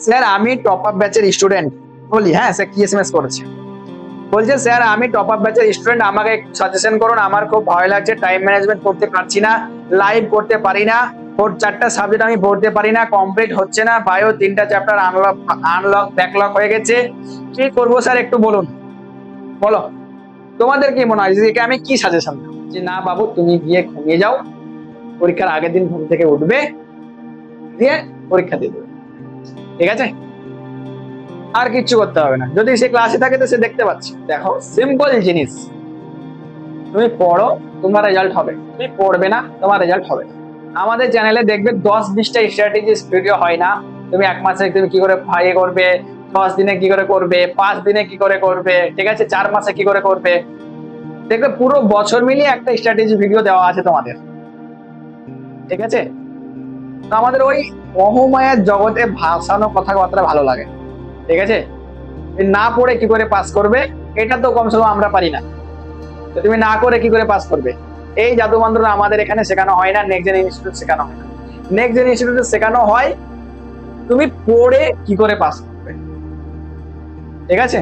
Sir আমি top up ব্যাচের student. বলি হ্যাঁ, স্যার কি এসএমএস করেছে, বলছে স্যার আমি টপ আপ ব্যাচের স্টুডেন্ট, আমাকে সাজেশন করুন, আমার খুব ভয় লাগছে, টাইম ম্যানেজমেন্ট করতে পারছি না, লাইভ করতে পারি না, 4টা সাবজেক্ট আমি পড়তে পারি না, কমপ্লিট হচ্ছে না, বায়ো 3টা চ্যাপ্টার আনলক আনলক ব্যাকলগ হয়ে গেছে, কি করবো স্যার একটু বলুন। বলো তোমাদের কি মনে হয় যে একে আমি কি সাজেশন দেবো? যে না বাবু তুমি গিয়ে ঘুমিয়ে যাও, পরীক্ষার আগের দিন ঘুম থেকে উঠবে, দিয়ে পরীক্ষা দিয়ে দেবে, ঠিক আছে, আর কিচ্ছু করতে হবে না। যদি সে ক্লাসে থাকে তো সে দেখতে পাচ্ছে। দেখো সিম্পল জিনিস, তুমি পড়ো তোমার রেজাল্ট হবে, তুমি পড়বে না তোমার রেজাল্ট হবে না। আমাদের চ্যানেলে দেখবে 10-20টা স্ট্র্যাটেজি ভিডিও হয় না, তুমি 1 মাসে তুমি কি করে ভাইয়ে করবে, 10 দিনে কি করে করবে, 5 দিনে কি করে করবে, ঠিক আছে, 4 মাসে কি করে করবে, দেখবে পুরো বছর মিলিয়ে একটা স্ট্র্যাটেজি ভিডিও দেওয়া আছে তোমাদের, ঠিক আছে। তো আমাদের ওই মহমায়ার জগতে ভাসানো কথাবার্তা ভালো লাগে, ঠিক আছে। না পড়ে কি করে পাস করবে, এটা তো কমসে কম আমরা পারি না, তো তুমি না করে কি করে পাস করবে? এই জাদু মন্ত্র আমাদের এখানে শেখানো হয় না, নেক্সট জেন ইনস্টিটিউট শেখানো হয় না। নেক্সট জেন ইনস্টিটিউটে শেখানো হয় তুমি পড়ে কি করে পাস করবে, ঠিক আছে।